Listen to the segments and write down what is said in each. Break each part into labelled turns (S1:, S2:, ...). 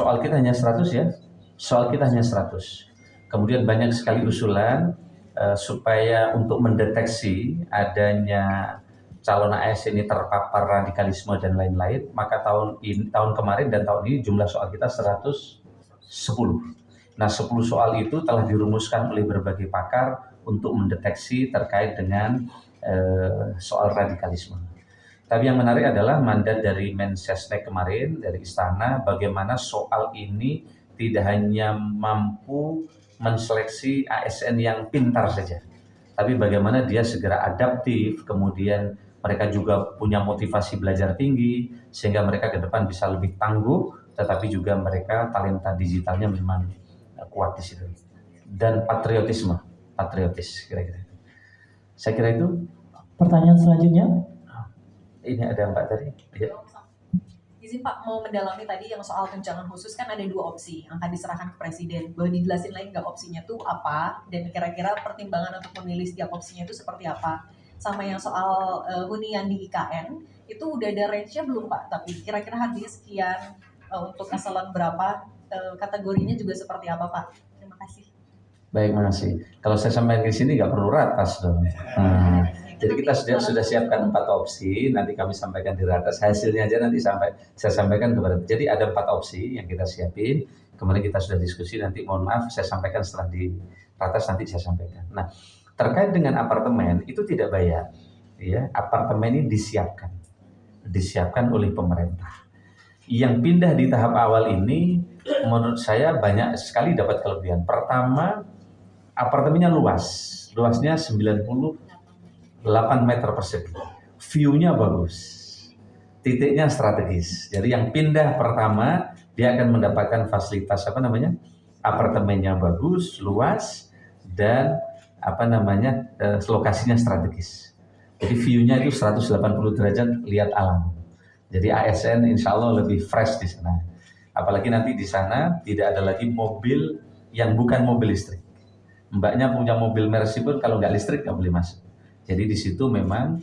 S1: soal kita hanya 100 ya, soal kita hanya 100. Kemudian banyak sekali usulan supaya untuk mendeteksi adanya calon ASN ini terpapar radikalisme dan lain-lain, maka tahun kemarin dan tahun ini jumlah soal kita 110. Nah, 10 soal itu telah dirumuskan oleh berbagai pakar untuk mendeteksi terkait dengan soal radikalisme. Tapi yang menarik adalah mandat dari Mensesnek kemarin, dari Istana, bagaimana soal ini tidak hanya mampu menseleksi ASN yang pintar saja, tapi bagaimana dia segera adaptif, kemudian mereka juga punya motivasi belajar tinggi, sehingga mereka ke depan bisa lebih tangguh, tetapi juga mereka talenta digitalnya memang kuat di situ. Dan patriotis kira-kira. Saya kira itu.
S2: Pertanyaan selanjutnya.
S1: Ini ada Mbak tadi. Ya.
S3: Izin Pak, mau mendalami tadi yang soal tunjangan khusus, kan ada 2 opsi yang akan diserahkan ke Presiden. Boleh dijelasin lagi nggak opsinya tuh apa, dan kira-kira pertimbangan untuk memilih setiap opsinya itu seperti apa? Sama yang soal hunian di IKN, itu udah ada range-nya belum Pak? Tapi kira-kira harganya sekian, untuk eselon berapa, kategorinya juga seperti apa Pak? Terima kasih.
S1: Baik, makasih. Kalau saya sampaikan di sini nggak perlu ratas dong. Jadi kita sudah siapkan 4 opsi, nanti kami sampaikan di ratas, hasilnya aja nanti saya sampaikan kepada. Jadi ada 4 opsi yang kita siapin, kemarin kita sudah diskusi, nanti mohon maaf saya sampaikan setelah di ratas, nanti saya sampaikan. Nah, terkait dengan apartemen itu tidak bayar, ya. Apartemen ini disiapkan oleh pemerintah. Yang pindah di tahap awal ini, menurut saya banyak sekali dapat kelebihan. Pertama, apartemennya luasnya 98 meter persegi, view-nya bagus, titiknya strategis. Jadi yang pindah pertama dia akan mendapatkan fasilitas apartemennya bagus, luas, dan lokasinya strategis. Jadi view-nya itu 180 derajat lihat alam. Jadi ASN insya Allah lebih fresh di sana. Apalagi nanti di sana tidak ada lagi mobil yang bukan mobil listrik. Mbaknya punya mobil Mercy pun kalau nggak listrik nggak boleh masuk. Jadi di situ memang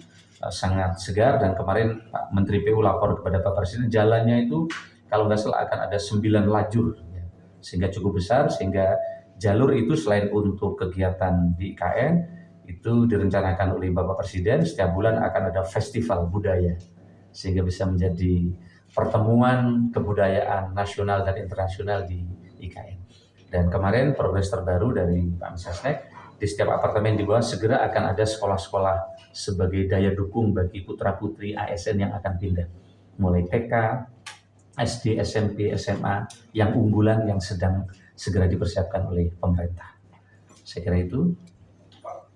S1: sangat segar, dan kemarin Pak Menteri PU lapor kepada Pak Presiden, jalannya itu kalau nggak salah akan ada 9 lajur, ya, sehingga cukup besar, sehingga jalur itu selain untuk kegiatan di IKN, itu direncanakan oleh Bapak Presiden setiap bulan akan ada festival budaya, sehingga bisa menjadi pertemuan kebudayaan nasional dan internasional di IKN. Dan kemarin progres terbaru dari Pak Mensesnek, di setiap apartemen di bawah segera akan ada sekolah-sekolah sebagai daya dukung bagi putra-putri ASN yang akan pindah. Mulai TK, SD, SMP, SMA yang unggulan yang sedang segera dipersiapkan oleh pemerintah. Saya kira itu.
S4: Pak,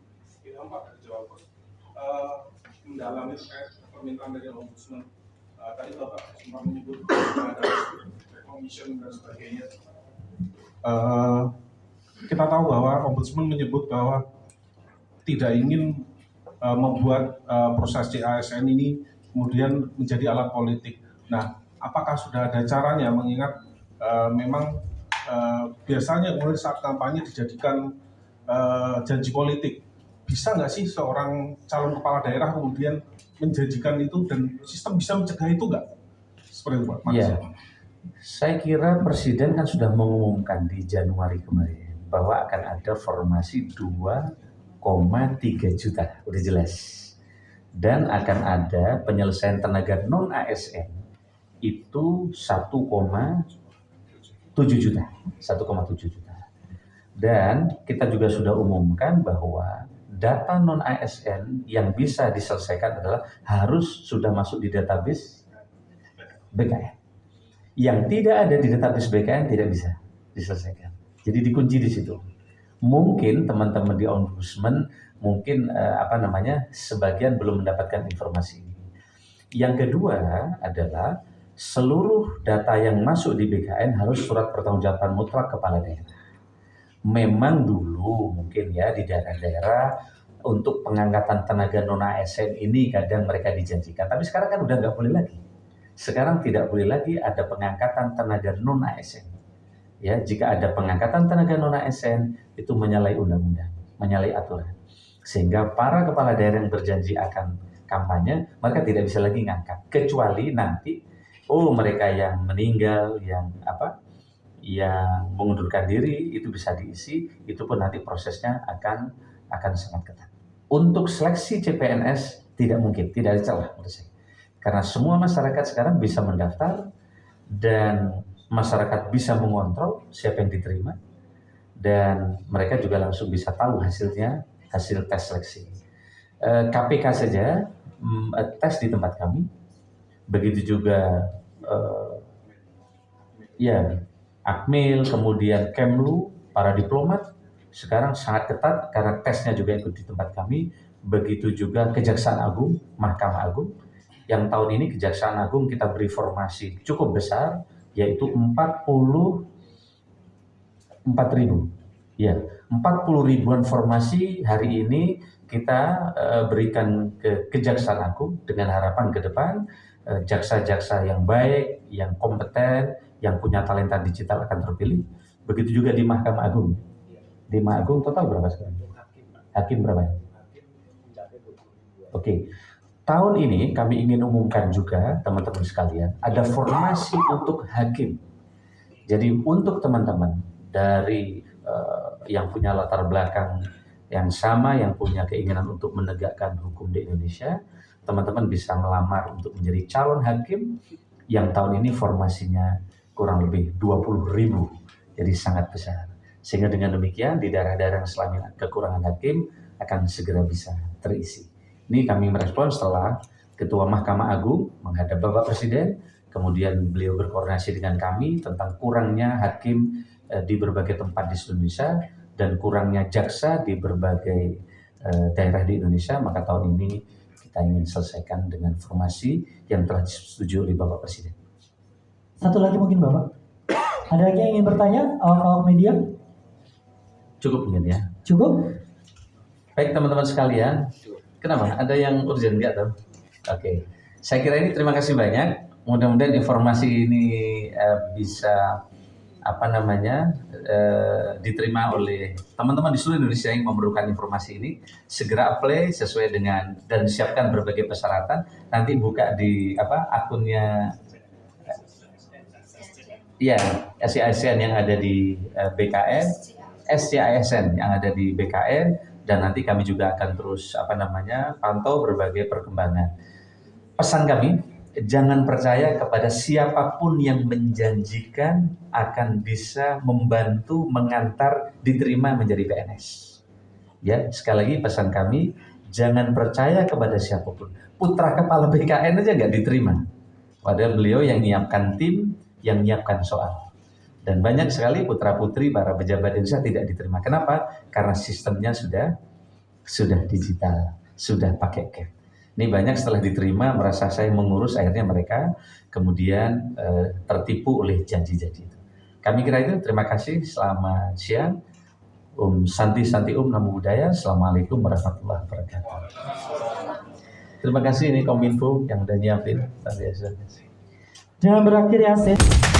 S4: jawab. Mendalami terkait permintaan dari Ombudsman. Tadi Bapak sempat menyebut ada commission dan sebagainya. Kita tahu bahwa Ombudsman menyebut bahwa tidak ingin membuat proses CASN ini kemudian menjadi alat politik. Nah, apakah sudah ada caranya, mengingat memang biasanya kemudian saat kampanye dijadikan janji politik. Bisa nggak sih seorang calon kepala daerah kemudian menjanjikan itu, dan sistem bisa mencegah itu nggak? Seperti itu Pak.
S1: Ya, saya kira Presiden kan sudah mengumumkan di Januari kemarin bahwa akan ada formasi 2,3 juta, udah jelas. Dan akan ada penyelesaian tenaga non-ASN itu 1,7 juta. Dan kita juga sudah umumkan bahwa data non-ASN yang bisa diselesaikan adalah harus sudah masuk di database BKN. Yang tidak ada di database BKN tidak bisa diselesaikan. Jadi dikunci di situ. Mungkin teman-teman di Ombudsman sebagian belum mendapatkan informasi ini. Yang kedua adalah seluruh data yang masuk di BKN harus surat pertanggungjawaban mutlak kepala daerah. Memang dulu mungkin ya di daerah-daerah untuk pengangkatan tenaga non-ASN ini kadang mereka dijanjikan, tapi sekarang kan udah nggak boleh lagi. Sekarang tidak boleh lagi ada pengangkatan tenaga non-ASN. Ya, jika ada pengangkatan tenaga non-ASN itu menyalahi undang-undang, menyalahi aturan. Sehingga para kepala daerah yang berjanji akan kampanye, mereka tidak bisa lagi ngangkat, kecuali nanti mereka yang meninggal, yang yang mengundurkan diri itu bisa diisi, itu pun nanti prosesnya akan sangat ketat. Untuk seleksi CPNS tidak mungkin, tidak ada celah menurut saya. Karena semua masyarakat sekarang bisa mendaftar dan masyarakat bisa mengontrol siapa yang diterima dan mereka juga langsung bisa tahu hasilnya, hasil tes seleksi. KPK saja tes di tempat kami, begitu juga Akmil, kemudian Kemlu, para diplomat sekarang sangat ketat karena tesnya juga ikut di tempat kami. Begitu juga Kejaksaan Agung, Mahkamah Agung. Yang tahun ini Kejaksaan Agung kita beri formasi cukup besar, yaitu 40 ribuan formasi hari ini kita berikan ke Kejaksaan Agung dengan harapan ke depan jaksa-jaksa yang baik, yang kompeten, yang punya talenta digital akan terpilih. Begitu juga di Mahkamah Agung. Di Mahkamah Agung total berapa sekarang? Hakim berapa? Oke. Tahun ini kami ingin umumkan juga teman-teman sekalian, ada formasi untuk hakim. Jadi untuk teman-teman dari yang punya latar belakang yang sama, yang punya keinginan untuk menegakkan hukum di Indonesia, teman-teman bisa melamar untuk menjadi calon hakim yang tahun ini formasinya kurang lebih 20.000, jadi sangat besar. Sehingga dengan demikian di daerah-daerah yang selama kekurangan hakim akan segera bisa terisi. Ini kami merespon setelah Ketua Mahkamah Agung menghadap Bapak Presiden, kemudian beliau berkoordinasi dengan kami tentang kurangnya hakim di berbagai tempat di Indonesia dan kurangnya jaksa di berbagai daerah di Indonesia, maka tahun ini kita ingin selesaikan dengan formasi yang telah disetujui oleh Bapak Presiden.
S2: Satu lagi mungkin Bapak. Ada lagi yang ingin bertanya? Awak-awak media?
S1: Cukup mungkin ya.
S2: Cukup?
S1: Baik teman-teman sekalian, kenapa? Ada yang urgent nggak tuh? Oke, saya kira ini terima kasih banyak. Mudah-mudahan informasi ini bisa diterima oleh teman-teman di seluruh Indonesia yang memerlukan informasi ini. Segera apply sesuai dengan dan siapkan berbagai persyaratan. Nanti buka di akunnya SCISN yang ada di BKN, SCISN yang ada di BKN, dan nanti kami juga akan terus pantau berbagai perkembangan. Pesan kami, jangan percaya kepada siapapun yang menjanjikan akan bisa membantu mengantar diterima menjadi PNS. Ya, sekali lagi pesan kami, jangan percaya kepada siapapun. Putra kepala BKN aja nggak diterima. Padahal beliau yang menyiapkan tim, yang menyiapkan soal. Dan banyak sekali putra-putri para pejabat Indonesia tidak diterima. Kenapa? Karena sistemnya sudah digital, sudah pakai CAP. Ini banyak setelah diterima merasa saya mengurus, akhirnya mereka kemudian tertipu oleh janji-janji itu. Kami kira itu, terima kasih, selamat siang. Santi Namo Buddhaya. Assalamualaikum warahmatullahi wabarakatuh. Terima kasih, ini Kominfo yang udah nyiapin.
S2: Jangan berakhir ya, Sen.